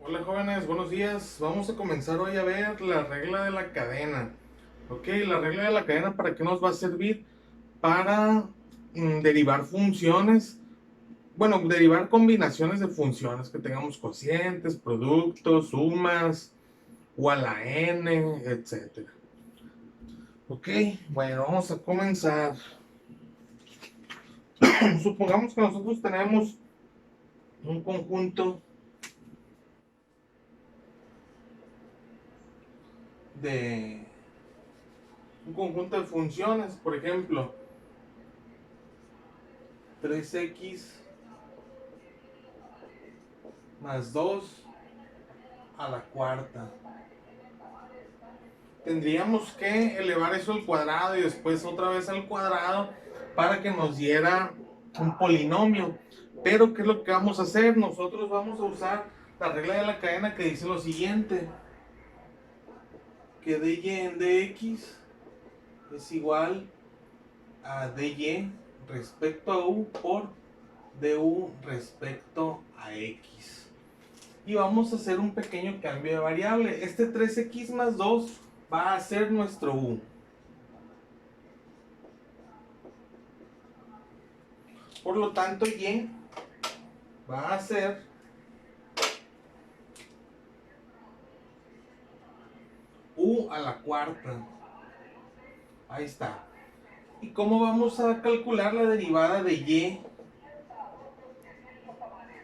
Hola jóvenes, buenos días. Vamos a comenzar hoy a ver la regla de la cadena. Ok, la regla de la cadena, ¿para qué nos va a servir? Para derivar funciones, bueno, derivar combinaciones de funciones que tengamos cocientes, productos, sumas, o a la n, etcétera. Ok, bueno, vamos a comenzar. Supongamos que nosotros tenemos un conjunto de funciones, por ejemplo, 3x más 2 a la cuarta. Tendríamos que elevar eso al cuadrado y después otra vez al cuadrado para que nos diera un polinomio. Pero ¿qué es lo que vamos a hacer? Nosotros vamos a usar la regla de la cadena que dice lo siguiente: que dy en dx es igual a dy respecto a u por du respecto a x. Y vamos a hacer un pequeño cambio de variable. Este 3x más 2 va a ser nuestro u. Por lo tanto, y va a ser u a la cuarta. Ahí está. ¿Y cómo vamos a calcular la derivada de y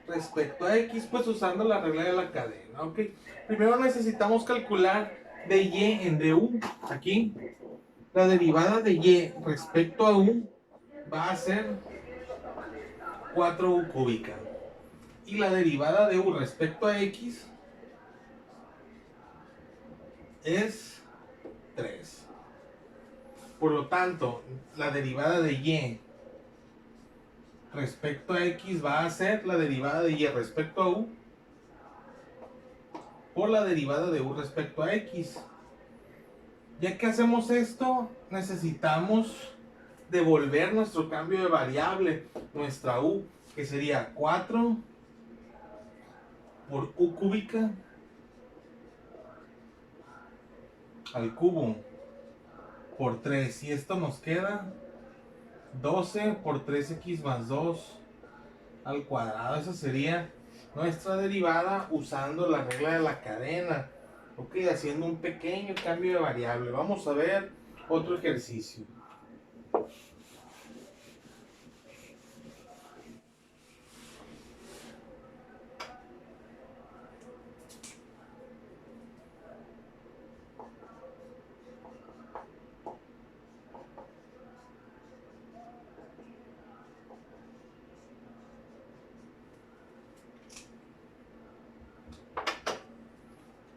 respecto a x? Pues usando la regla de la cadena, ¿ok? Primero necesitamos calcular de y en du. Aquí, la derivada de y respecto a u va a ser 4u cúbica. Y la derivada de u respecto a x es 3. Por lo tanto, la derivada de y respecto a x va a ser la derivada de y respecto a u por la derivada de u respecto a x. Ya que hacemos esto, necesitamos devolver nuestro cambio de variable, nuestra u, que sería 4 por u cúbica al cubo por 3. Y esto nos queda 12 por 3x más 2 al cuadrado. Esa sería nuestra derivada usando la regla de la cadena. Ok, haciendo un pequeño cambio de variable. Vamos a ver otro ejercicio.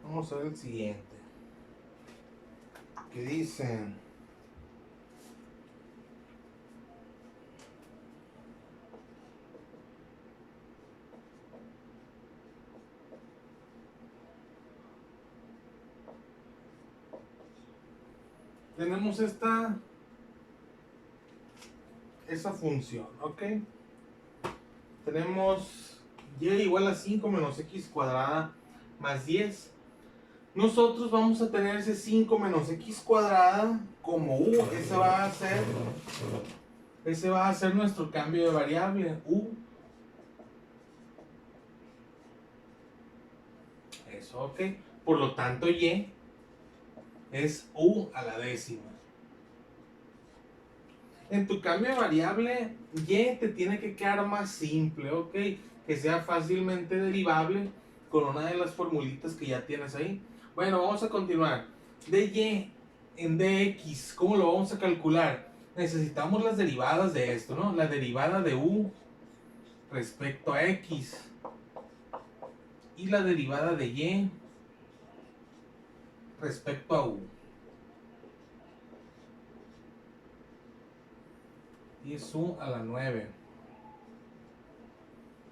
Vamos a ver el siguiente. ¿Qué dicen? Tenemos esa función, ¿ok? Tenemos y igual a 5 menos x cuadrada más 10. Nosotros vamos a tener ese 5 menos x cuadrada como u. Ese va a ser nuestro cambio de variable, u. Eso, ok. Por lo tanto, y es u a la décima. En tu cambio de variable, y te tiene que quedar más simple, ok. Que sea fácilmente derivable con una de las formulitas que ya tienes ahí. Bueno, vamos a continuar. De y en dx, ¿cómo lo vamos a calcular? Necesitamos las derivadas de esto, ¿no? La derivada de u respecto a x y la derivada de y respecto a u. Y es u a la 9.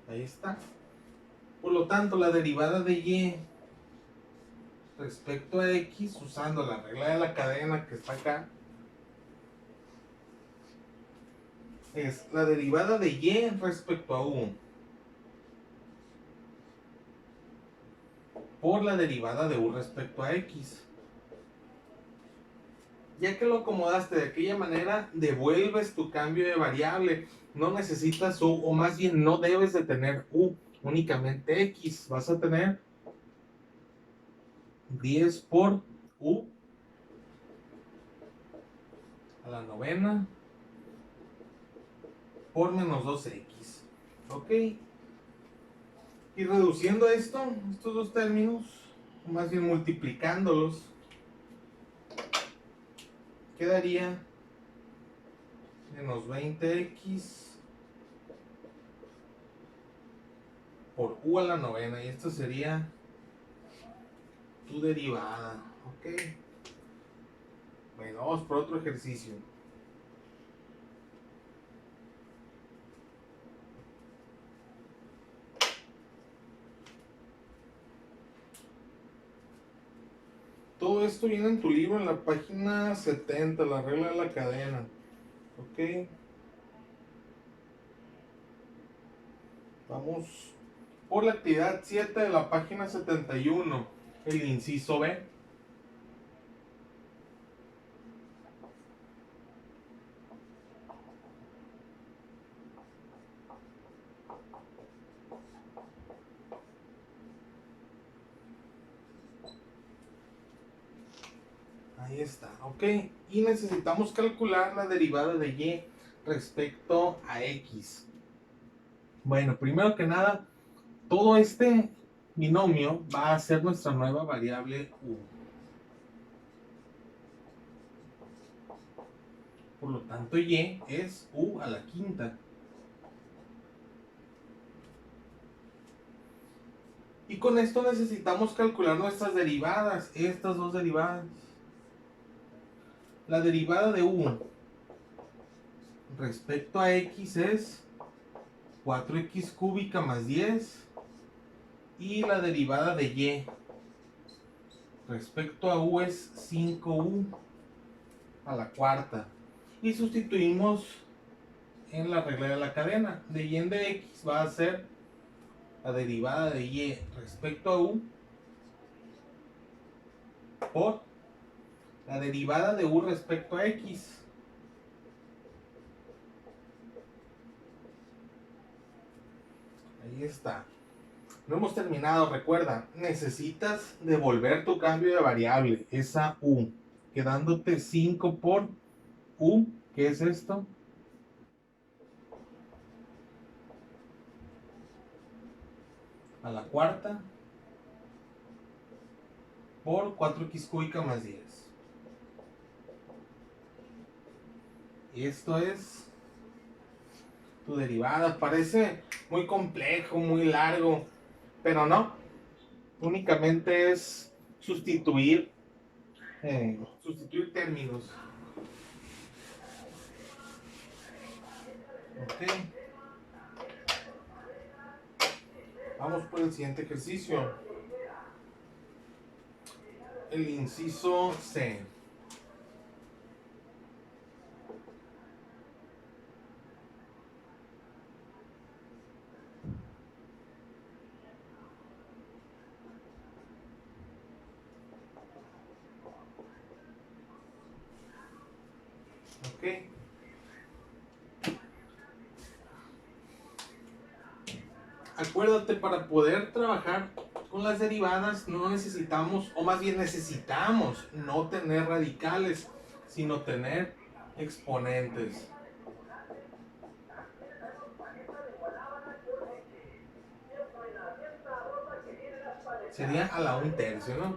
Ahí está. Por lo tanto, la derivada de y respecto a x, usando la regla de la cadena que está acá, es la derivada de y respecto a u por la derivada de u respecto a x. Ya que lo acomodaste de aquella manera, devuelves tu cambio de variable. No necesitas u, o más bien no debes de tener u, únicamente x. Vas a tener 10 por u a la novena por menos 2x. ¿Ok? Y reduciendo estos dos términos, o más bien multiplicándolos, quedaría menos 20x por u a la novena. Y esto sería tu derivada. ¿Ok? Bueno, vamos por otro ejercicio. Todo esto viene en tu libro en la página 70, la regla de la cadena. ¿Ok? Vamos por la actividad 7 de la página 71, el inciso B. Ahí está, ok. Y necesitamos calcular la derivada de y respecto a x. Bueno, primero que nada, todo este binomio va a ser nuestra nueva variable u. Por lo tanto, y es u a la quinta. Y con esto necesitamos calcular nuestras derivadas, estas dos derivadas. La derivada de u respecto a x es 4x cúbica más 10. Y la derivada de y respecto a u es 5u a la cuarta. Y sustituimos en la regla de la cadena. De y en de x va a ser la derivada de y respecto a u por la derivada de u respecto a x. Ahí está. No hemos terminado, recuerda, necesitas devolver tu cambio de variable, esa u, quedándote 5 por u, ¿qué es esto? A la cuarta por 4x cúbica más 10. Esto es tu derivada. Parece muy complejo, muy largo, pero no. Únicamente es sustituir términos. Ok. Vamos por el siguiente ejercicio. El inciso C. Ok. Acuérdate, para poder trabajar con las derivadas no necesitamos, o más bien necesitamos, no tener radicales, sino tener exponentes. Sería a la 1/3, ¿no?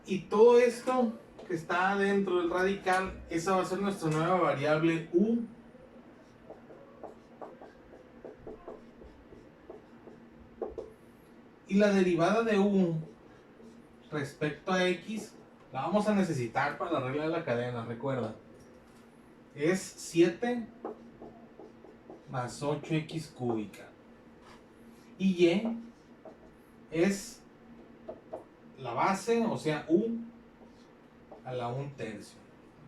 Y todo esto que está dentro del radical, esa va a ser nuestra nueva variable u. Y la derivada de u respecto a x la vamos a necesitar para la regla de la cadena, recuerda. Es 7 más 8x cúbica. Y y es la base, o sea, u a la 1/3.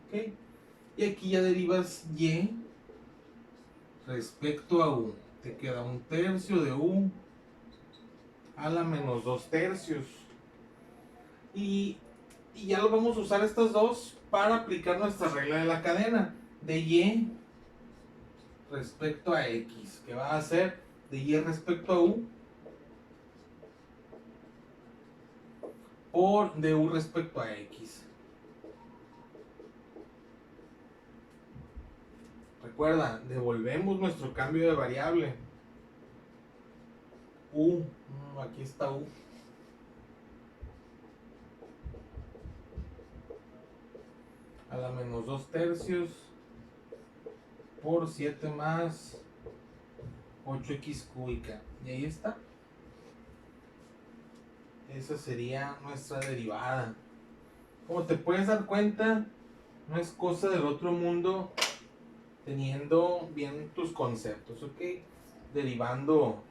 ¿Ok? Y aquí ya derivas y respecto a u. Te queda 1/3 de u a la menos 2/3. Y ya lo vamos a usar estas dos para aplicar nuestra regla de la cadena de y respecto a x, que va a ser de y respecto a u por de u respecto a x. Recuerda, devolvemos nuestro cambio de variable. U, aquí está u. A la menos 2/3 por 7 más 8x cúbica. Y ahí está. Esa sería nuestra derivada. Como te puedes dar cuenta, no es cosa del otro mundo teniendo bien tus conceptos, ¿ok? Derivando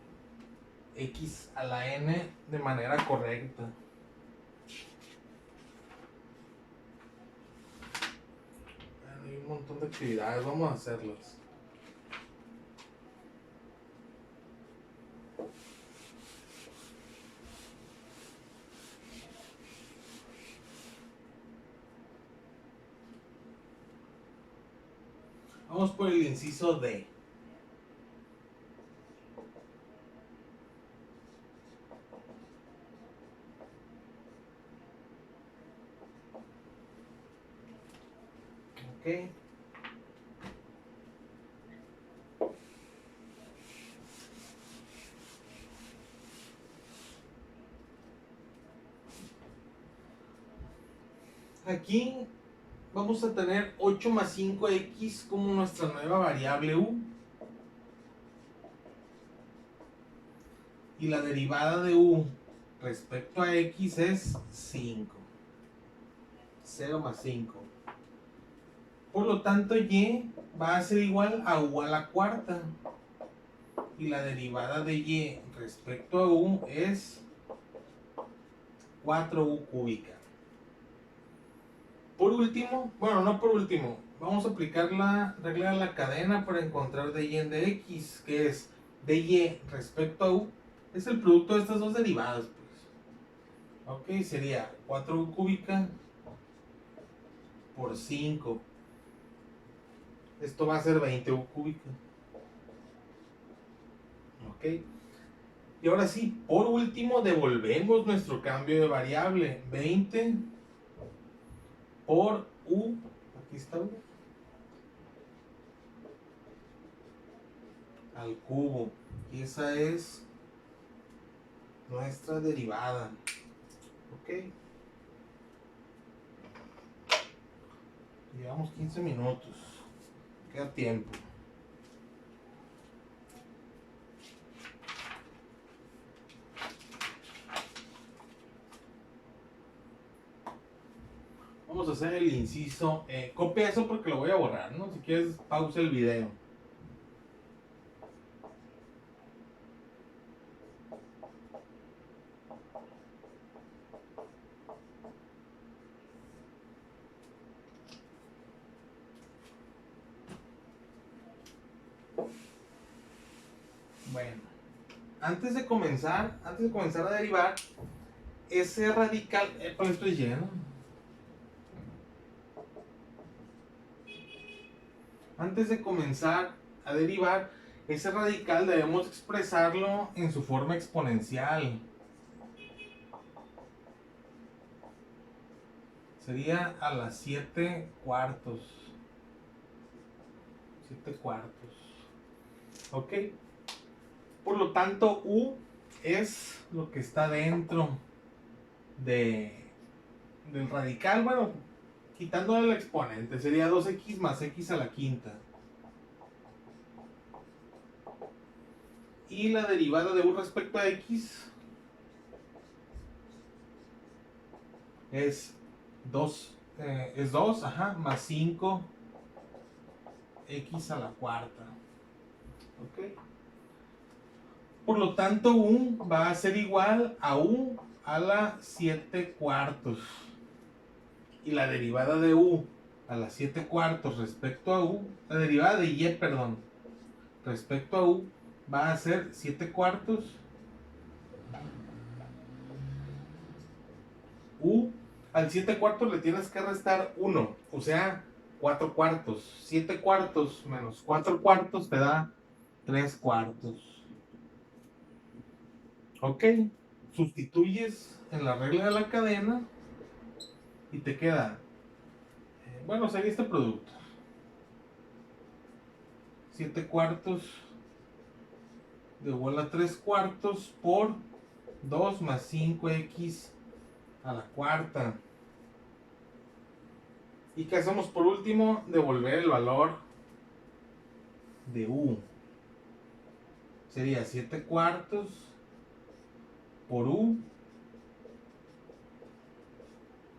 x a la n de manera correcta. Hay un montón de actividades, vamos a hacerlas. Vamos por el inciso D. Ok. Aquí vamos a tener 8 más 5x como nuestra nueva variable u. Y la derivada de u respecto a x es 5. 0 más 5. Por lo tanto, y va a ser igual a u a la cuarta. Y la derivada de y respecto a u es 4u cúbica. Por último, bueno, no por último, vamos a aplicar la regla de la cadena para encontrar dy en dx, que es dy respecto a u, es el producto de estas dos derivadas, pues. Ok, sería 4u cúbica por 5. Esto va a ser 20u cúbica. Ok. Y ahora sí, por último, devolvemos nuestro cambio de variable. 20 por u, aquí está u, al cubo. Y esa es nuestra derivada. Ok. Llevamos 15 minutos. Queda tiempo. Vamos a hacer el inciso. Copia eso porque lo voy a borrar, ¿no? Si quieres, pausa el video. Bueno, antes de comenzar a derivar, ese radical, pues estoy lleno. Antes de comenzar a derivar, ese radical debemos expresarlo en su forma exponencial. Sería a las 7/4. 7/4. Ok. Por lo tanto, u es lo que está dentro del radical. Bueno, quitándole el exponente, sería 2x más x a la quinta. Y la derivada de u respecto a x es 2, más 5 x a la cuarta. ¿Ok? Por lo tanto, u va a ser igual a u a la 7/4. Y la derivada de u a la 7/4 respecto a u, la derivada de y, perdón, respecto a u, va a ser 7/4 u Al 7 cuartos le tienes que restar 1, o sea, 4 cuartos. 7 cuartos menos 4 cuartos te da 3 cuartos. Ok, sustituyes en la regla de la cadena y te queda, bueno, sería este producto. 7 cuartos de igual a 3 cuartos por 2 más 5x a la cuarta. ¿Y qué hacemos por último? Devolver el valor de u. Sería 7 cuartos por u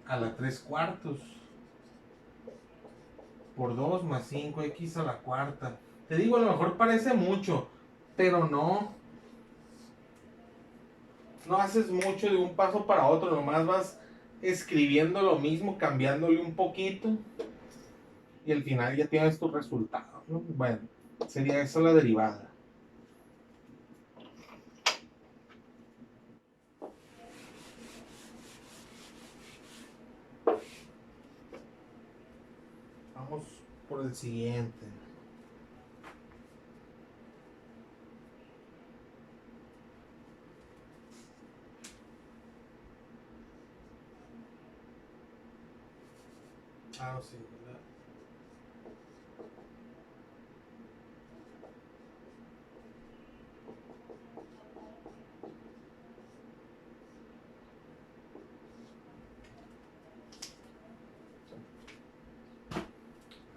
a la 3 cuartos por 2 más 5x a la cuarta. Te digo, a lo mejor parece mucho, pero no haces mucho de un paso para otro, nomás vas escribiendo lo mismo, cambiándole un poquito y al final ya tienes tu resultado, ¿no? Bueno, sería eso la derivada. Vamos por el siguiente. Ah, sí, ¿verdad?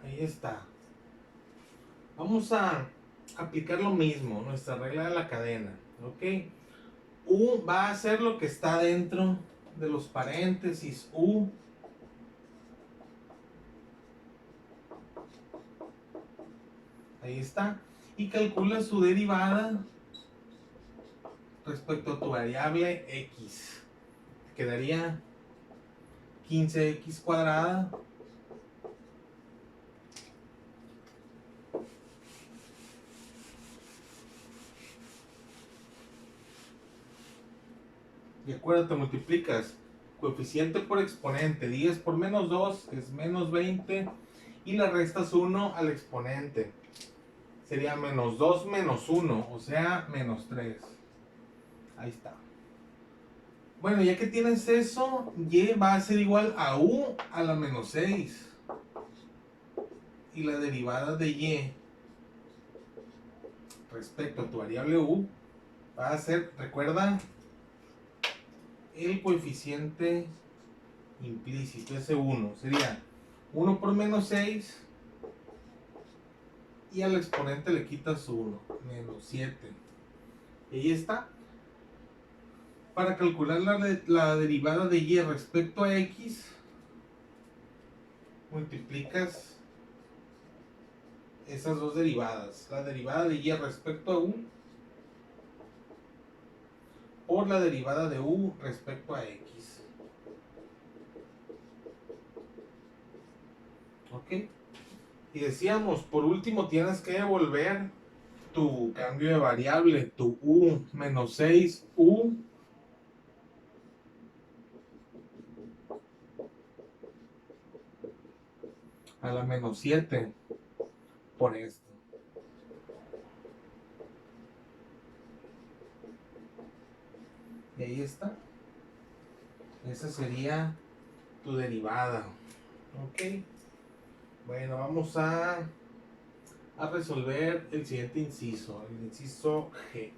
Ahí está. Vamos a aplicar lo mismo, nuestra regla de la cadena, ¿ok? U va a ser lo que está dentro de los paréntesis U. Ahí está. Y calcula su derivada respecto a tu variable X. Quedaría 15x cuadrada y acuérdate, multiplicas coeficiente por exponente. 10 por menos 2 es menos 20 y le restas 1 al exponente. Sería menos 2 menos 1, o sea, menos 3. Ahí está. Bueno, ya que tienes eso, y va a ser igual a u a la menos 6. Y la derivada de y respecto a tu variable u va a ser, recuerda, el coeficiente implícito, ese 1. Sería 1 por menos 6 y al exponente le quitas 1, menos 7. Y ahí está. Para calcular la derivada de y respecto a x, multiplicas esas dos derivadas. La derivada de y respecto a u por la derivada de u respecto a x. ¿Ok? Y decíamos, por último tienes que devolver tu cambio de variable, tu u menos 6u a la menos 7 por esto. Y ahí está. Esa sería tu derivada. Ok. Bueno, vamos a resolver el siguiente inciso, el inciso G.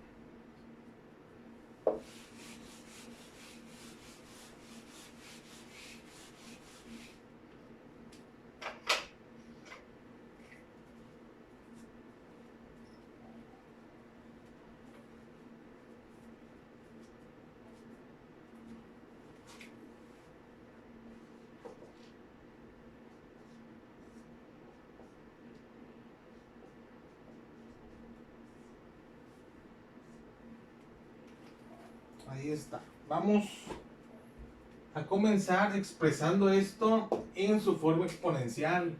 Ahí está. Vamos a comenzar expresando esto en su forma exponencial.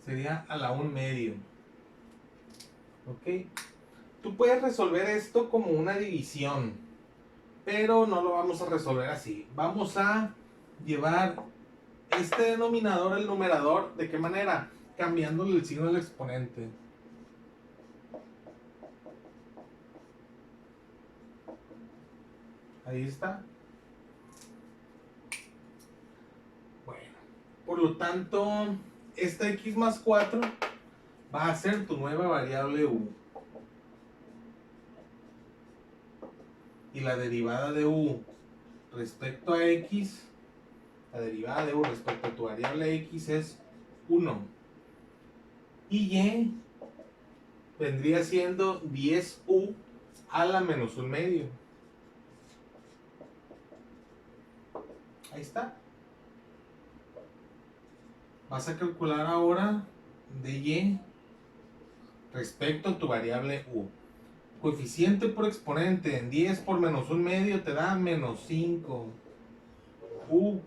Sería a la 1 medio. ¿Ok? Tú puedes resolver esto como una división, pero no lo vamos a resolver así. Vamos a llevar este denominador al numerador. ¿De qué manera? Cambiándole el signo del exponente. Ahí está. Bueno, por lo tanto, esta x más 4 va a ser tu nueva variable u. Y la derivada de u respecto a x, la derivada de u respecto a tu variable x es 1. Y y vendría siendo 10u a la menos un medio. Ahí está. Vas a calcular ahora de y respecto a tu variable u. Coeficiente por exponente, 10 por menos un medio te da menos 5. U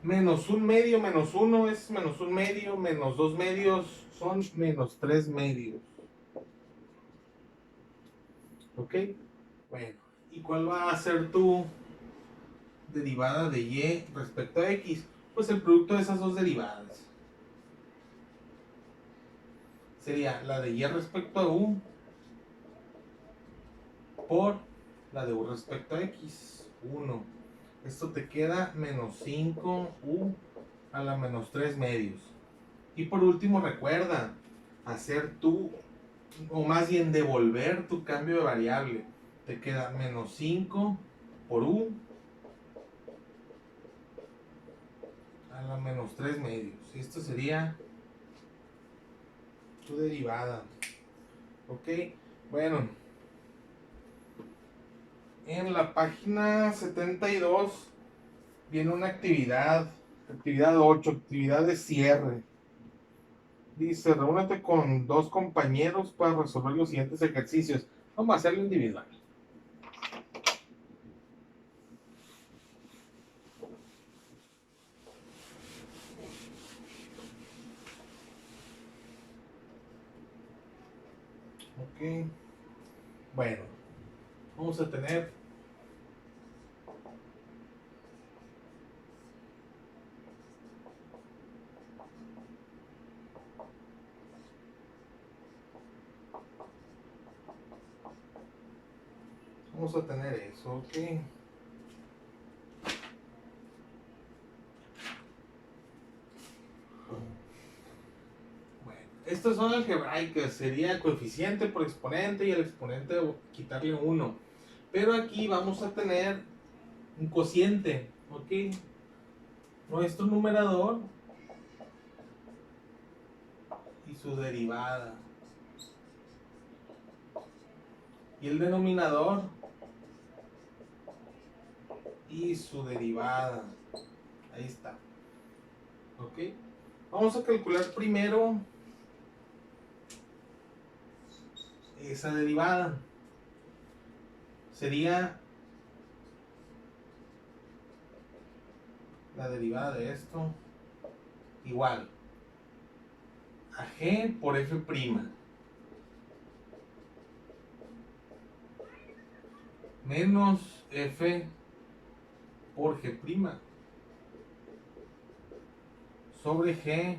menos un medio menos 1 es menos un medio, menos 2 medios son menos 3 medios. ¿Ok? Bueno, ¿y cuál va a ser tu derivada de y respecto a x? Pues el producto de esas dos derivadas. Sería la de y respecto a u por la de u respecto a x, 1. Esto te queda menos 5u a la menos 3 medios. Y por último, recuerda hacer tu, o más bien devolver tu cambio de variable. Te queda menos 5 por u a la menos 3 medios. Y esto sería tu derivada. Ok, bueno. En la página 72 viene una actividad 8, actividad de cierre. Dice, reúnete con 2 compañeros para resolver los siguientes ejercicios. Vamos a hacerlo individual. Ok. Bueno, vamos a tener eso, ok. Bueno, estas son algebraicas, sería coeficiente por exponente y el exponente quitarle 1. Pero aquí vamos a tener un cociente, ok. Nuestro numerador y su derivada. Y el denominador y su derivada. Ahí está. Ok. Vamos a calcular primero esa derivada. Sería la derivada de esto igual a g por f'. Menos f por g' sobre g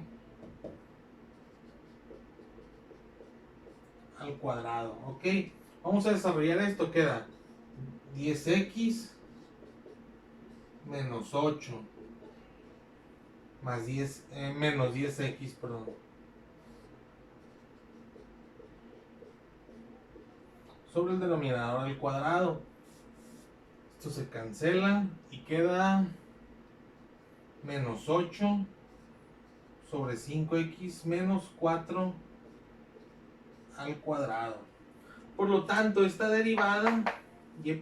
al cuadrado. Ok, vamos a desarrollar esto. Queda 10x menos 8 más 10, menos 10x, perdón. Sobre el denominador al cuadrado. Esto se cancela y queda menos 8 sobre 5x menos 4 al cuadrado. Por lo tanto, esta derivada y'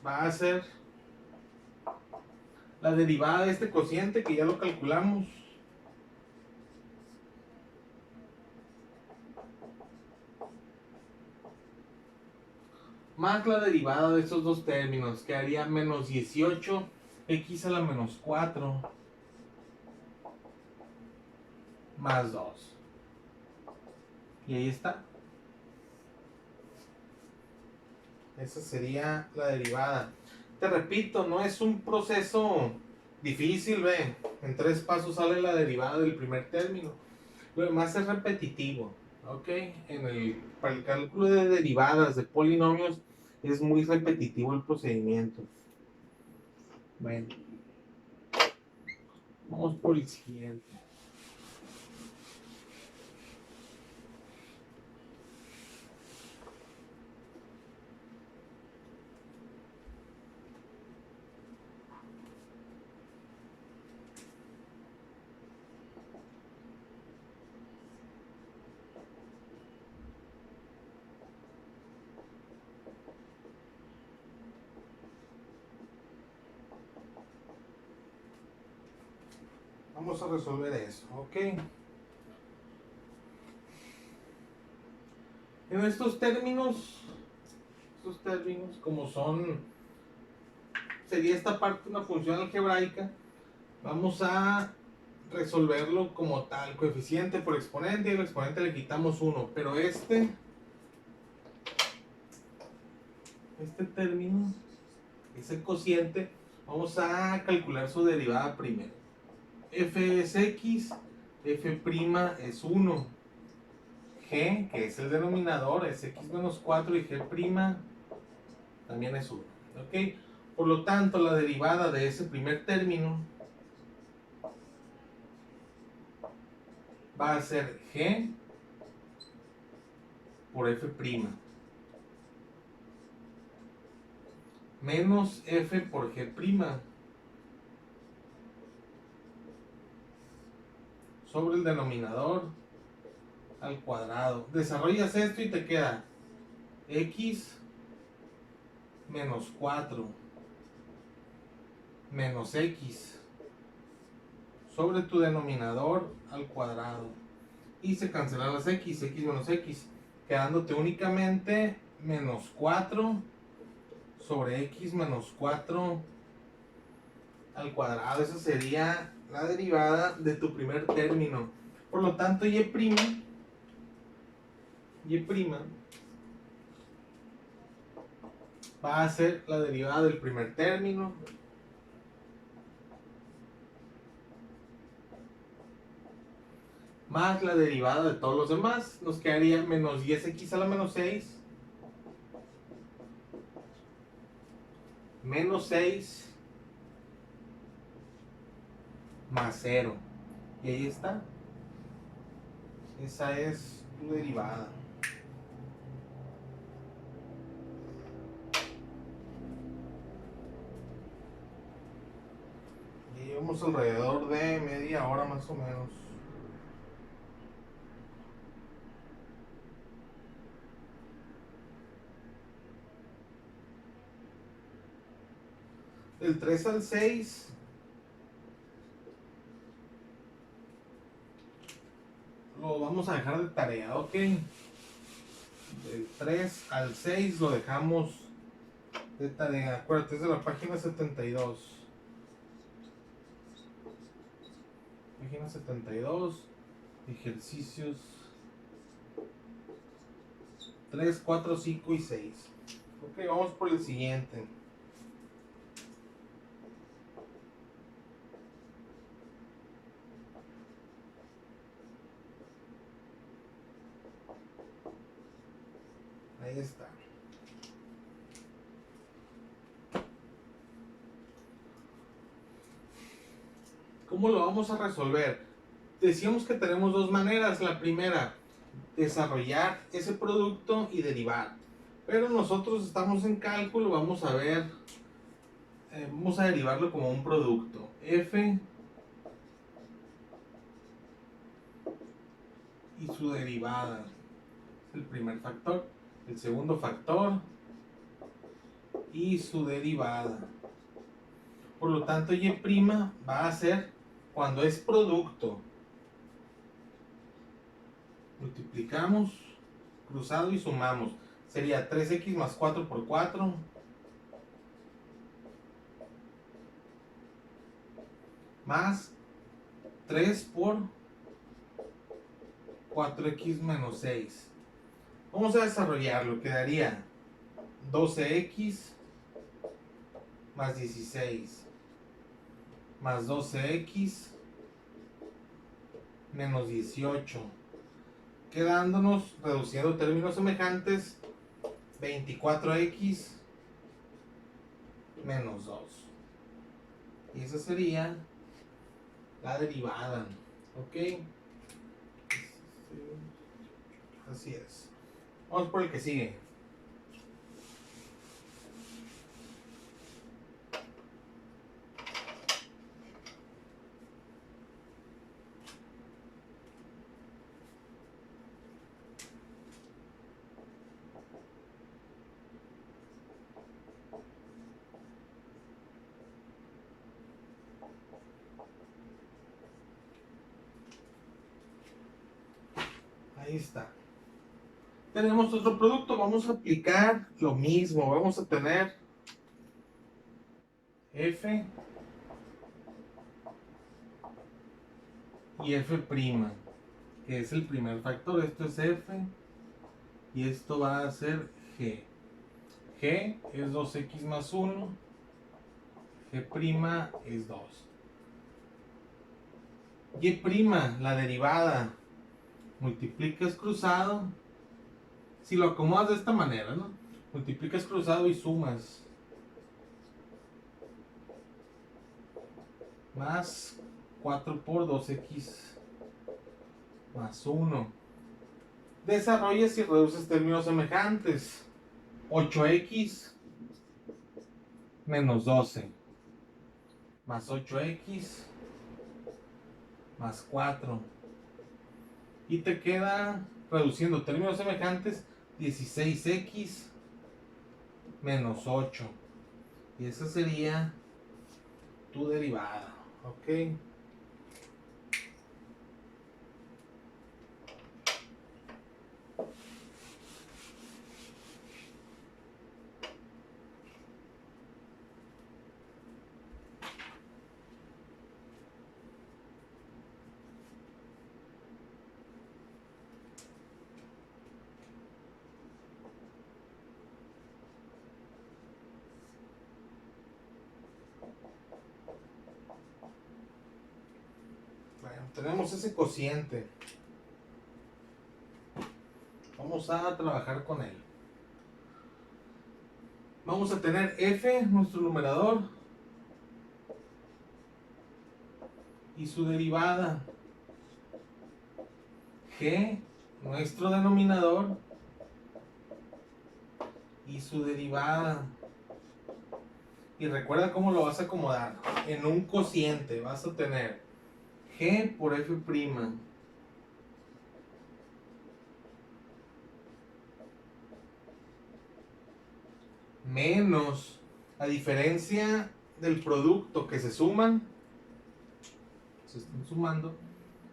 va a ser la derivada de este cociente que ya lo calculamos. Más la derivada de estos dos términos, que haría menos 18x a la menos 4 más 2. Y ahí está. Esa sería la derivada. Te repito, no es un proceso difícil, ve. En 3 pasos sale la derivada del primer término. Lo demás es repetitivo, ¿ok? Para el cálculo de derivadas de polinomios es muy repetitivo el procedimiento. Bueno, vamos por el siguiente. Vamos a resolver eso, ¿ok? En estos términos, como sería esta parte una función algebraica, vamos a resolverlo como tal, coeficiente por exponente, y al exponente le quitamos 1, pero este término, ese cociente, vamos a calcular su derivada primero. F es X, F' es 1, G, que es el denominador, es X menos 4 y G' también es 1, ¿ok? Por lo tanto, la derivada de ese primer término va a ser G por F' menos F por G' sobre el denominador al cuadrado. Desarrollas esto y te queda X menos 4 menos X sobre tu denominador al cuadrado. Y se cancelan las X menos X, quedándote únicamente menos 4 sobre X menos 4 al cuadrado. Esa sería la derivada de tu primer término. Por lo tanto, Y' va a ser la derivada del primer término más la derivada de todos los demás. Nos quedaría menos 10x a la menos 6 menos 6 más 0. Y ahí está. Esa es tu derivada. Y llevamos alrededor de media hora más o menos. Del 3 al 6 lo vamos a dejar de tarea, ok. Del 3 al 6 lo dejamos de tarea. Acuérdate, es de la página 72. Página 72, ejercicios 3, 4, 5 y 6. Ok, vamos por el siguiente. Ahí está. ¿Cómo lo vamos a resolver? Decíamos que tenemos dos maneras. La primera, desarrollar ese producto y derivar. Pero nosotros estamos en cálculo, vamos a ver, vamos a derivarlo como un producto. F y su derivada. El primer factor. El segundo factor y su derivada. Por lo tanto, Y' va a ser cuando es producto. Multiplicamos, cruzado y sumamos. Sería 3x más 4 por 4. Más 3 por 4x menos 6. Vamos a desarrollarlo. Quedaría 12x más 16 más 12x menos 18, quedándonos, reduciendo términos semejantes, 24x menos 2. Y esa sería la derivada. ¿Ok? Así es. Vamos por el que sigue. Ahí está. Tenemos otro producto. Vamos a aplicar lo mismo. Vamos a tener F y F', que es el primer factor. Esto es F y esto va a ser G. G es 2x más 1. G' es 2. Y', la derivada, multiplicas cruzado. Si lo acomodas de esta manera, ¿no? Multiplicas cruzado y sumas. Más 4 por 2x más 1. Desarrollas y reduces términos semejantes. 8x menos 12 más 8x más 4. Y te queda, reduciendo términos semejantes, 16x menos 8. Y esa sería tu derivada. ¿Ok? Bueno, tenemos ese cociente. Vamos a trabajar con él. Vamos a tener F, nuestro numerador, y su derivada. G, nuestro denominador, y su derivada. Y recuerda cómo lo vas a acomodar. En un cociente vas a tener G por F', menos, a diferencia del producto que se suman, se están sumando,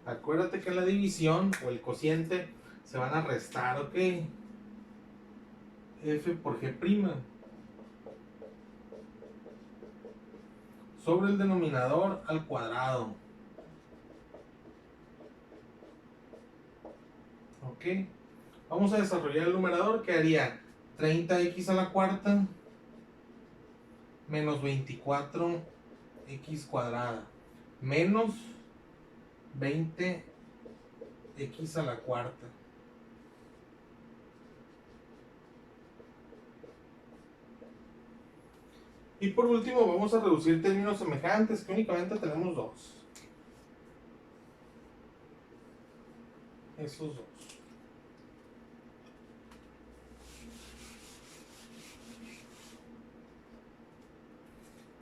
acuérdate que en la división o el cociente se van a restar, ¿ok? F por G' sobre el denominador al cuadrado. ¿Ok? Vamos a desarrollar el numerador, que haría 30x a la cuarta menos 24x cuadrada menos 20x a la cuarta. Y por último vamos a reducir términos semejantes, que únicamente tenemos dos. Esos dos.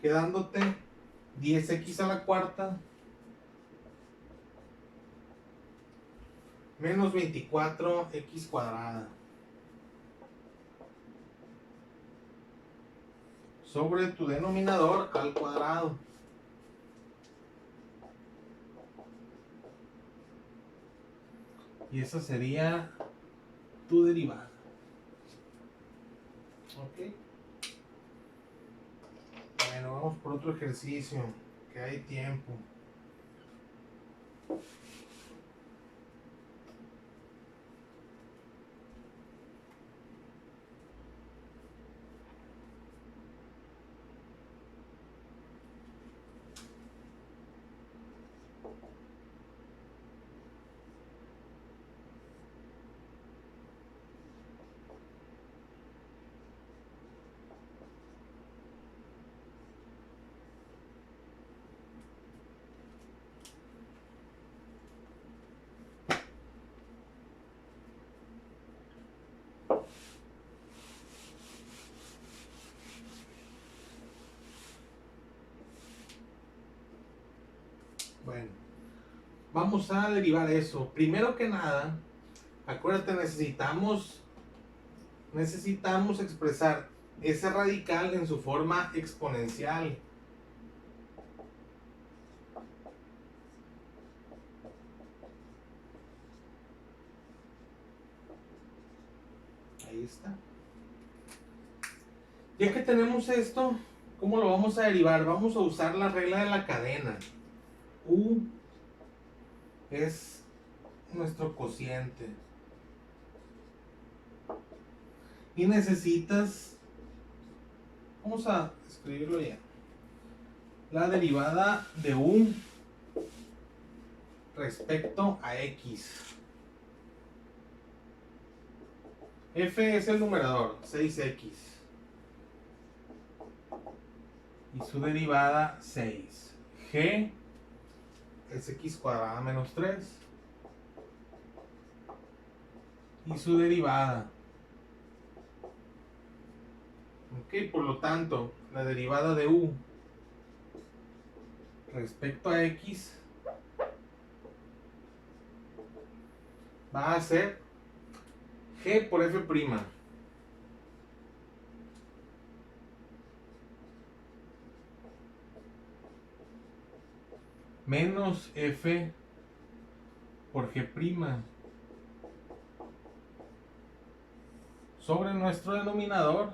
Quedándote 10x a la cuarta menos 24x cuadrada sobre tu denominador al cuadrado. Y esa sería tu derivada. ¿Ok? Bueno, vamos por otro ejercicio, que hay tiempo. vamos a derivar eso. Primero que nada, acuérdate, necesitamos expresar ese radical en su forma exponencial. Ahí está. Ya que tenemos esto, ¿cómo lo vamos a derivar? Vamos a usar la regla de la cadena. U es nuestro cociente. Y necesitas, vamos a escribirlo ya, la derivada de U respecto a X. F es el numerador, 6X. Y su derivada 6. G es X cuadrada menos 3. Y su derivada. Ok, por lo tanto, la derivada de U respecto a X va a ser G por F'. Menos F por G' sobre nuestro denominador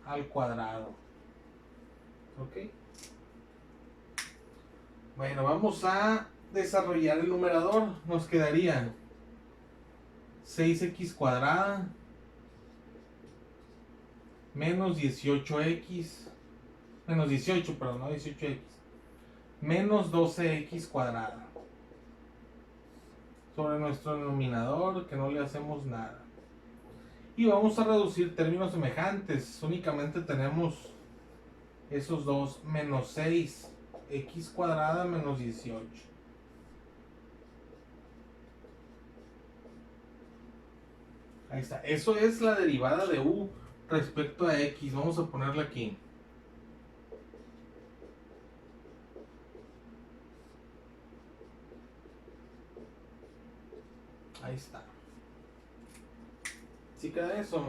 al cuadrado. Ok. Bueno, vamos a desarrollar el numerador. Nos quedaría 6x cuadrada menos 18x menos 18, perdón, no 18x menos 12x cuadrada sobre nuestro denominador, que no le hacemos nada. Y vamos a reducir términos semejantes. Únicamente tenemos esos dos, menos 6x cuadrada menos 18. Ahí está. Eso es la derivada de U respecto a X. Vamos a ponerla aquí. Ahí está. ¿Sí queda eso?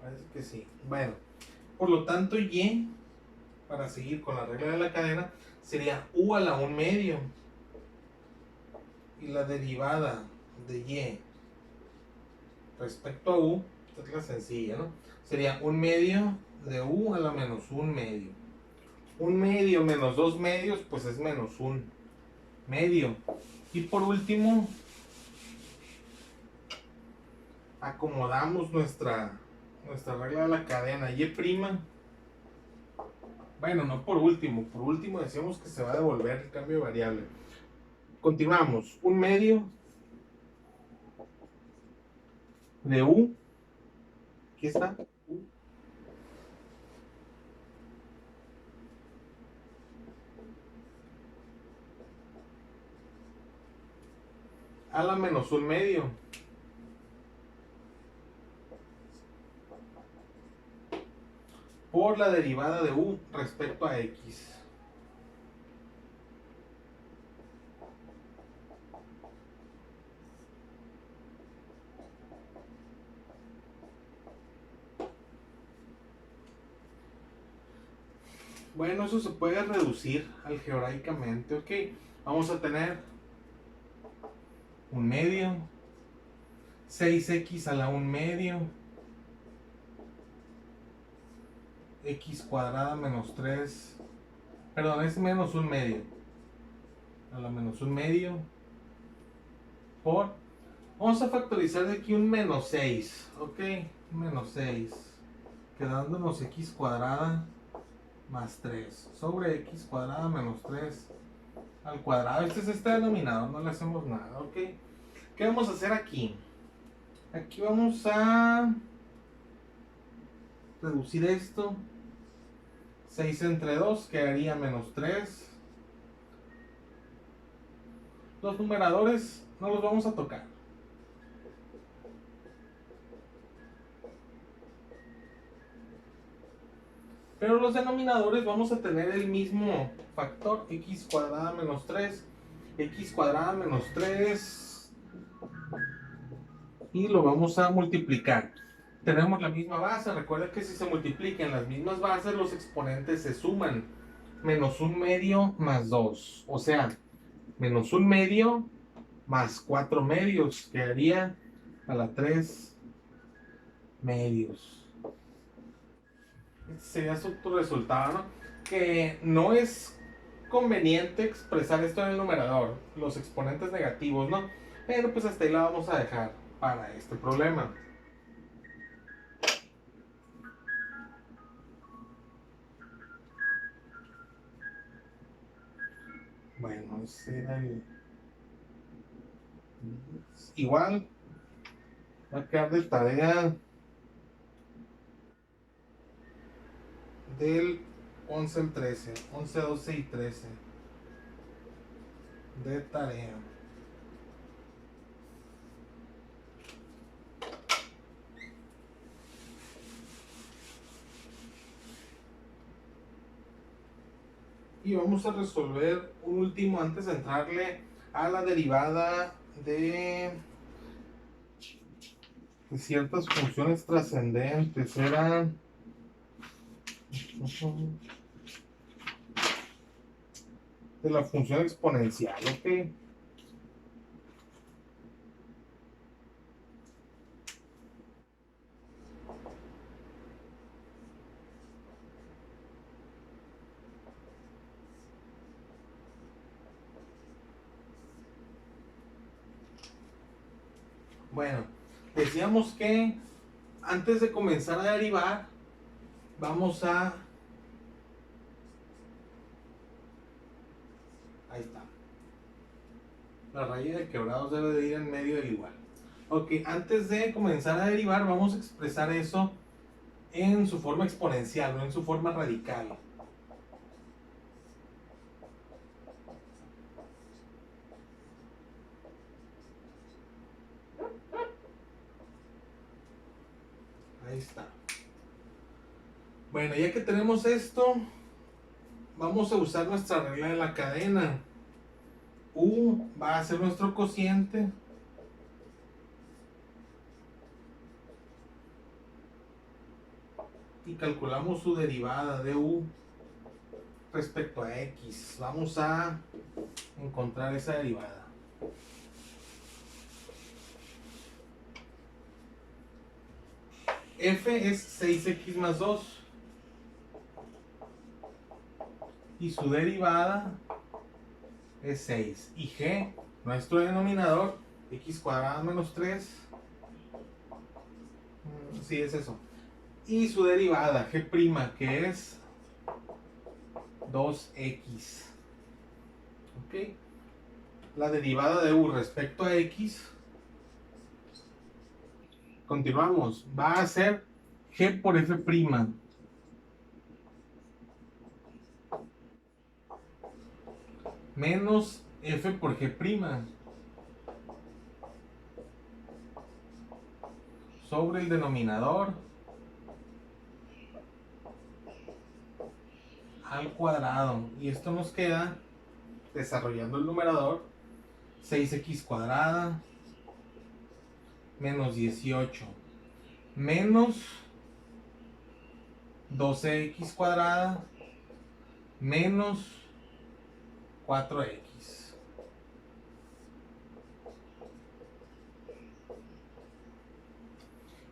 Parece que sí. Bueno, por lo tanto, Y, para seguir con la regla de la cadena, sería U a la 1/2. Y la derivada de Y respecto a U, esta es la sencilla, ¿no? Sería 1/2 de U a la menos 1/2. 1/2 menos 2/2, pues es menos 1/2. Y por último, acomodamos nuestra regla de la cadena. Y'. Bueno, no por último. Por último decíamos que se va a devolver el cambio de variable. Continuamos. 1/2 de U. Aquí está. U. A la menos 1/2. Por la derivada de U respecto a X. Bueno, eso se puede reducir algebraicamente, ok. Vamos a tener 1/2, 6x a la 1/2, x cuadrada menos 3, perdón, es menos 1/2, a la menos 1/2, por, vamos a factorizar de aquí un menos 6, ok, menos 6, quedándonos x cuadrada más 3 sobre x cuadrada menos 3 al cuadrado. Este es este denominador, no le hacemos nada, ok. ¿Qué vamos a hacer aquí? Aquí vamos a reducir esto. 6 entre 2 quedaría menos 3. Los numeradores no los vamos a tocar. Pero los denominadores vamos a tener el mismo factor, x cuadrada menos 3, x cuadrada menos 3, y lo vamos a multiplicar. Tenemos la misma base, recuerda que si se multiplican las mismas bases, los exponentes se suman. Menos un medio más 2, o sea, menos un medio más 4 medios, quedaría a la 3 medios. Este sería tu resultado, ¿no? Que no es conveniente expresar esto en el numerador, los exponentes negativos, ¿no? Pero pues hasta ahí la vamos a dejar para este problema. Bueno, ese era el... Igual, va a quedar de tarea del 11 al 13, 11, 12 y 13 de tarea. Y vamos a resolver un último antes de entrarle a la derivada de ciertas funciones trascendentes. Eran de la función exponencial, ¿ok? Bueno, decíamos que antes de comenzar a derivar, vamos a... Ahí está. La raya de quebrados debe de ir en medio del igual. Ok, antes de comenzar a derivar, vamos a expresar eso en su forma exponencial, no en su forma radical. Ahí está. Bueno, ya que tenemos esto, vamos a usar nuestra regla de la cadena. U va a ser nuestro cociente. Y calculamos su derivada de U respecto a X. Vamos a encontrar esa derivada. F es 6x más 2. Y su derivada es 6. Y G, nuestro denominador, x cuadrado menos 3. Sí, es eso. Y su derivada, G', que es 2x. ¿Ok? La derivada de U respecto a X. Continuamos. Va a ser G por F'. Menos F por G'. Sobre el denominador al cuadrado. Y esto nos queda, desarrollando el numerador, 6x cuadrada menos 18 menos 12x cuadrada menos 4x.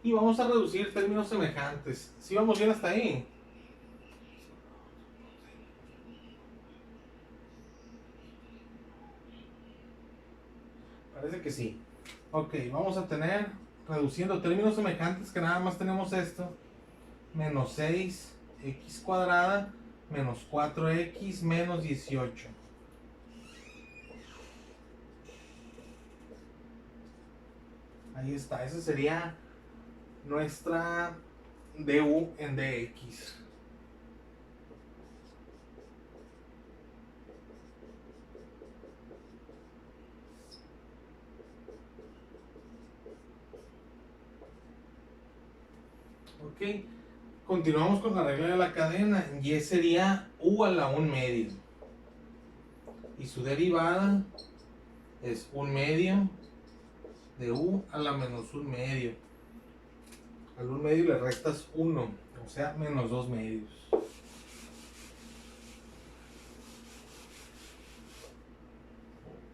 Y vamos a reducir términos semejantes. ¿Sí vamos bien hasta ahí? Parece que sí. Ok, vamos a tener, reduciendo términos semejantes, que nada más tenemos esto, menos 6x cuadrada menos 4x menos 18. Ahí está, esa sería nuestra du en dx. Ok, Continuamos con la regla de la cadena. Y sería u a la 1/2. Y su derivada es 1/2 de u a la menos 1/2. Al 1/2 le restas 1, o sea, menos 2/2.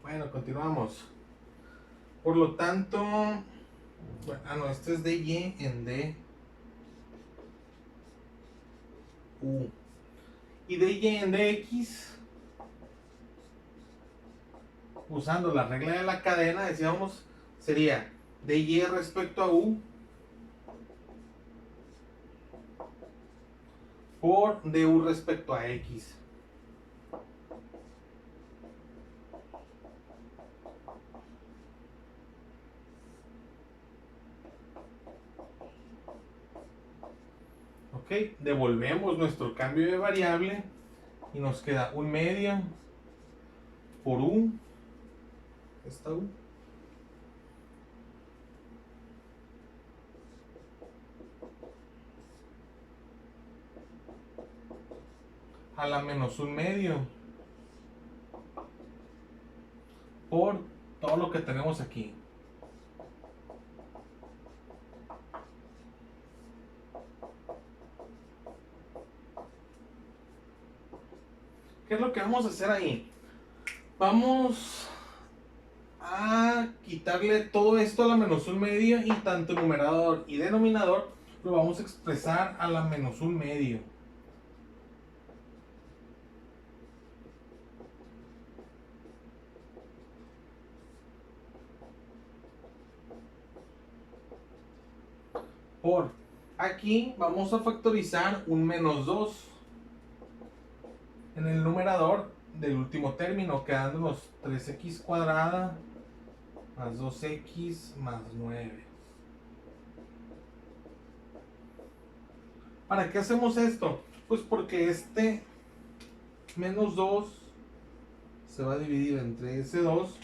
Bueno, continuamos. Por lo tanto, bueno, esto es de y en d u. Y de y en dx, usando la regla de la cadena, decíamos, sería de y respecto a u por du respecto a x. Ok, devolvemos nuestro cambio de variable y nos queda 1/2 por u, esta u, a la menos 1/2 por todo lo que tenemos aquí. ¿Qué es lo que vamos a hacer ahí? Vamos a quitarle todo esto a la menos 1/2 y tanto numerador y denominador lo vamos a expresar a la menos 1/2. Por aquí vamos a factorizar un menos 2 en el numerador del último término, quedándonos 3x cuadrada más 2x más 9. ¿Para qué hacemos esto? Pues porque este menos 2 se va a dividir entre ese 2,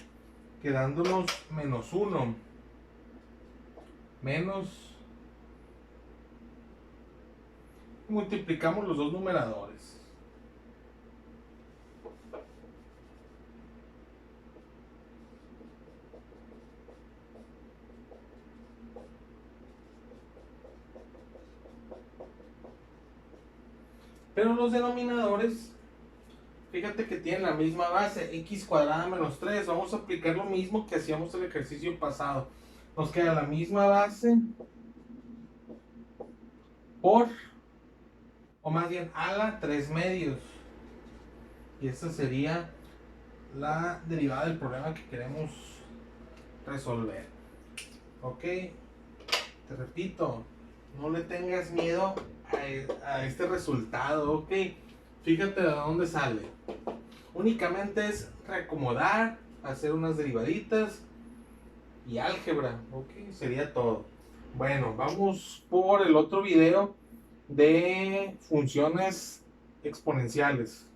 quedándonos menos 1 menos, multiplicamos los dos numeradores. Pero los denominadores, fíjate que tienen la misma base, x cuadrada menos 3. Vamos a aplicar lo mismo que hacíamos en el ejercicio pasado. Nos queda la misma base por, o más bien a la 3/2. Y esta sería la derivada del problema que queremos resolver. Ok, te repito, no le tengas miedo a este resultado. Ok, fíjate de dónde sale. Únicamente es reacomodar, hacer unas derivaditas y álgebra. Ok, sería todo. Bueno, vamos por el otro video de funciones exponenciales.